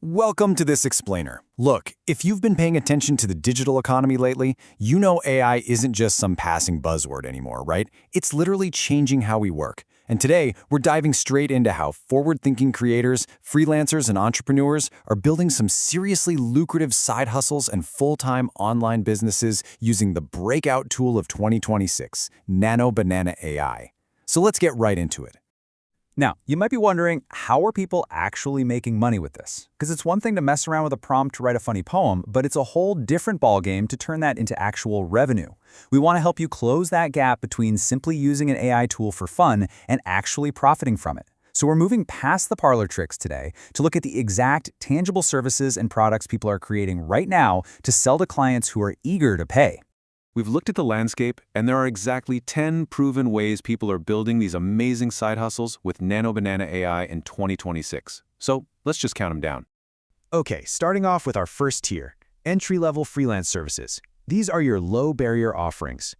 Welcome to this explainer. Look, if you've been paying attention to the digital economy lately, you know AI isn't just some passing buzzword anymore, right? It's literally changing how we work. And today, we're diving straight into how forward-thinking creators, freelancers, and entrepreneurs are building some seriously lucrative side hustles and full-time online businesses using the breakout tool of 2026, Nano Banana AI. So let's get right into it. Now, you might be wondering, how are people actually making money with this? Because it's one thing to mess around with a prompt to write a funny poem, but it's a whole different ballgame to turn that into actual revenue. We want to help you close that gap between simply using an AI tool for fun and actually profiting from it. So we're moving past the parlor tricks today to look at the exact tangible services and products people are creating right now to sell to clients who are eager to pay. We've looked at the landscape, and there are exactly 10 proven ways people are building these amazing side hustles with Nano Banana AI in 2026. So let's just count them down. Okay, starting off with our first tier, entry-level freelance services. These are your low-barrier offerings.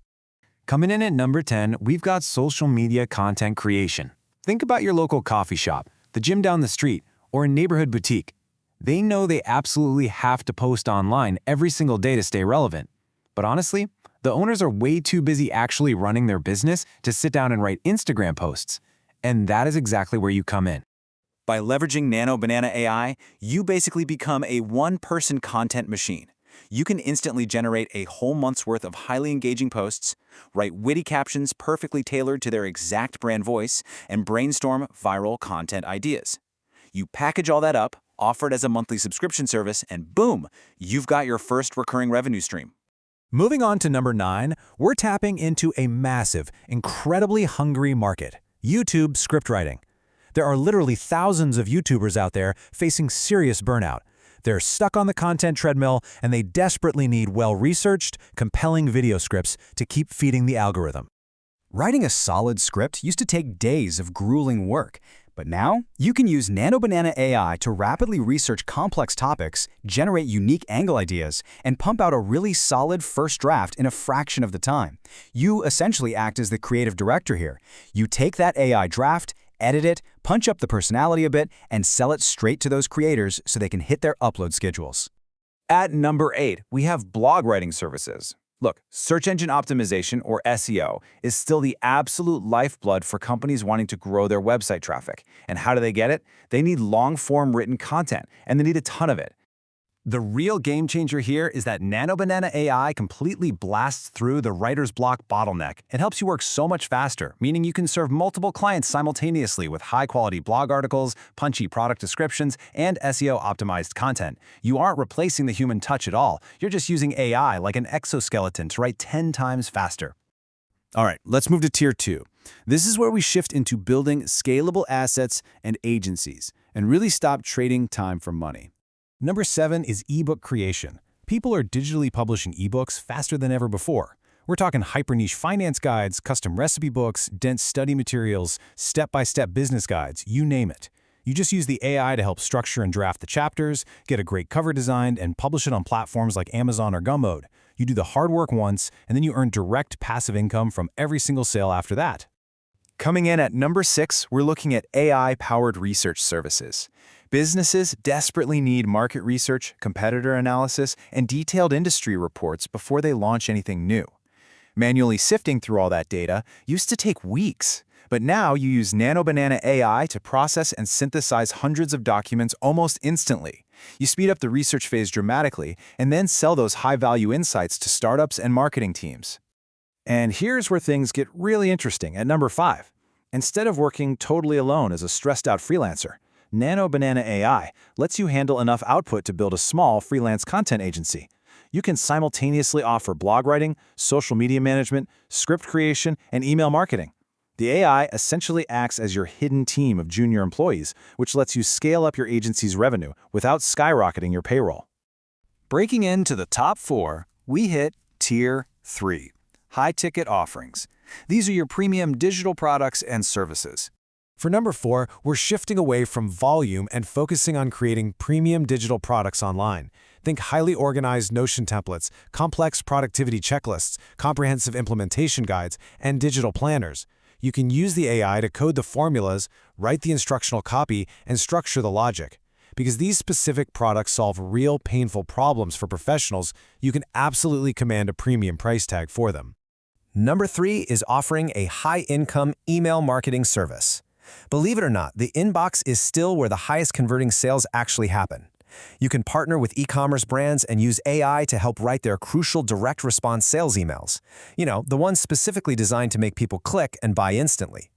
Coming in at number 10, we've got social media content creation. Think about your local coffee shop, the gym down the street, or a neighborhood boutique. They know they absolutely have to post online every single day to stay relevant. But honestly, the owners are way too busy actually running their business to sit down and write Instagram posts. And that is exactly where you come in. By leveraging Nano Banana AI, you basically become a one-person content machine. You can instantly generate a whole month's worth of highly engaging posts, write witty captions perfectly tailored to their exact brand voice, and brainstorm viral content ideas. You package all that up, offer it as a monthly subscription service, and boom, you've got your first recurring revenue stream. Moving on to number 9, we're tapping into a massive, incredibly hungry market, YouTube scriptwriting. There are literally thousands of YouTubers out there facing serious burnout. They're stuck on the content treadmill, and they desperately need well-researched, compelling video scripts to keep feeding the algorithm. Writing a solid script used to take days of grueling work, but now you can use Nano Banana AI to rapidly research complex topics, generate unique angle ideas, and pump out a really solid first draft in a fraction of the time. You essentially act as the creative director here. You take that AI draft, edit it, punch up the personality a bit, and sell it straight to those creators so they can hit their upload schedules. At number 8, we have blog writing services. Look, search engine optimization, or SEO, is still the absolute lifeblood for companies wanting to grow their website traffic. And how do they get it? They need long-form written content, and they need a ton of it. The real game changer here is that Nano Banana AI completely blasts through the writer's block bottleneck. It helps you work so much faster, meaning you can serve multiple clients simultaneously with high-quality blog articles, punchy product descriptions, and SEO-optimized content. You aren't replacing the human touch at all. You're just using AI like an exoskeleton to write 10 times faster. All right, let's move to Tier 2. This is where we shift into building scalable assets and agencies, and really stop trading time for money. Number 7 is ebook creation. People are digitally publishing ebooks faster than ever before. We're talking hyper-niche finance guides, custom recipe books, dense study materials, step-by-step business guides, you name it. You just use the AI to help structure and draft the chapters, get a great cover designed, and publish it on platforms like Amazon or Gumroad. You do the hard work once, and then you earn direct passive income from every single sale after that. Coming in at number 6, we're looking at AI-powered research services. Businesses desperately need market research, competitor analysis, and detailed industry reports before they launch anything new. Manually sifting through all that data used to take weeks, but now you use Nano Banana AI to process and synthesize hundreds of documents almost instantly. You speed up the research phase dramatically and then sell those high-value insights to startups and marketing teams. And here's where things get really interesting at number 5. Instead of working totally alone as a stressed-out freelancer, Nano Banana AI lets you handle enough output to build a small freelance content agency. You can simultaneously offer blog writing, social media management, script creation, and email marketing. The AI essentially acts as your hidden team of junior employees, which lets you scale up your agency's revenue without skyrocketing your payroll. Breaking into the top 4, we hit Tier 3, high-ticket offerings. These are your premium digital products and services. For number 4, we're shifting away from volume and focusing on creating premium digital products online. Think highly organized Notion templates, complex productivity checklists, comprehensive implementation guides, and digital planners. You can use the AI to code the formulas, write the instructional copy, and structure the logic. Because these specific products solve real painful problems for professionals, you can absolutely command a premium price tag for them. Number 3 is offering a high-income email marketing service. Believe it or not, the inbox is still where the highest converting sales actually happen. You can partner with e-commerce brands and use AI to help write their crucial direct response sales emails. You know, the ones specifically designed to make people click and buy instantly.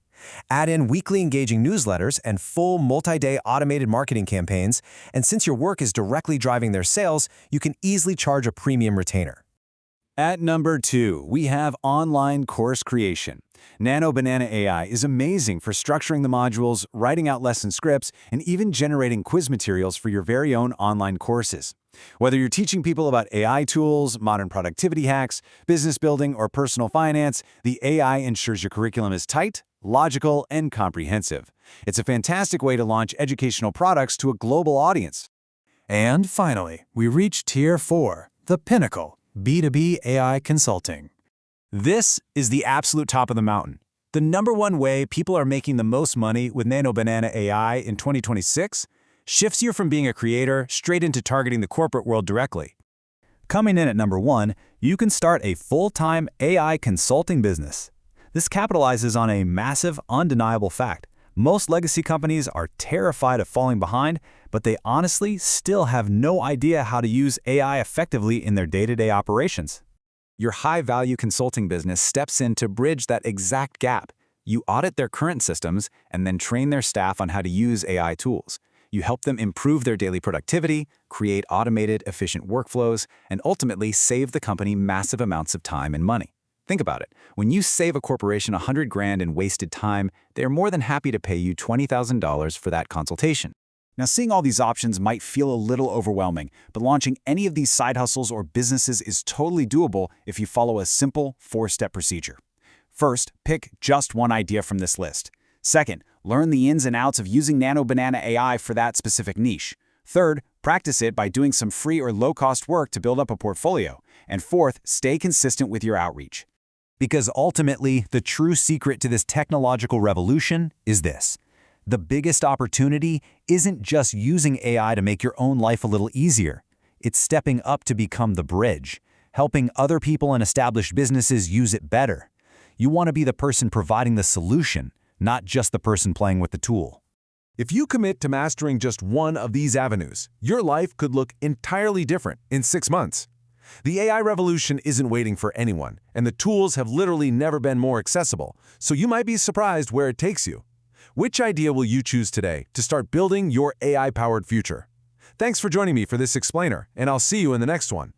Add in weekly engaging newsletters and full multi-day automated marketing campaigns, and since your work is directly driving their sales, you can easily charge a premium retainer. At number 2, we have online course creation. Nano Banana AI is amazing for structuring the modules, writing out lesson scripts, and even generating quiz materials for your very own online courses. Whether you're teaching people about AI tools, modern productivity hacks, business building, or personal finance, the AI ensures your curriculum is tight, logical, and comprehensive. It's a fantastic way to launch educational products to a global audience. And finally, we reach Tier 4, the pinnacle, B2B AI consulting. This is the absolute top of the mountain. The number one way people are making the most money with Nano Banana AI in 2026 shifts you from being a creator straight into targeting the corporate world directly. Coming in at number 1, you can start a full-time AI consulting business. This capitalizes on a massive, undeniable fact. Most legacy companies are terrified of falling behind, but they honestly still have no idea how to use AI effectively in their day-to-day operations. Your high-value consulting business steps in to bridge that exact gap. You audit their current systems and then train their staff on how to use AI tools. You help them improve their daily productivity, create automated, efficient workflows, and ultimately save the company massive amounts of time and money. Think about it. When you save a corporation $100,000 in wasted time, they're more than happy to pay you $20,000 for that consultation. Now, seeing all these options might feel a little overwhelming, but launching any of these side hustles or businesses is totally doable if you follow a simple 4-step procedure. First, pick just one idea from this list. Second, learn the ins and outs of using Nano Banana AI for that specific niche. Third, practice it by doing some free or low-cost work to build up a portfolio. And fourth, stay consistent with your outreach. Because ultimately, the true secret to this technological revolution is this. The biggest opportunity isn't just using AI to make your own life a little easier. It's stepping up to become the bridge, helping other people and established businesses use it better. You want to be the person providing the solution, not just the person playing with the tool. If you commit to mastering just one of these avenues, your life could look entirely different in 6 months. The AI revolution isn't waiting for anyone, and the tools have literally never been more accessible, so you might be surprised where it takes you. Which idea will you choose today to start building your AI-powered future? Thanks for joining me for this explainer, and I'll see you in the next one.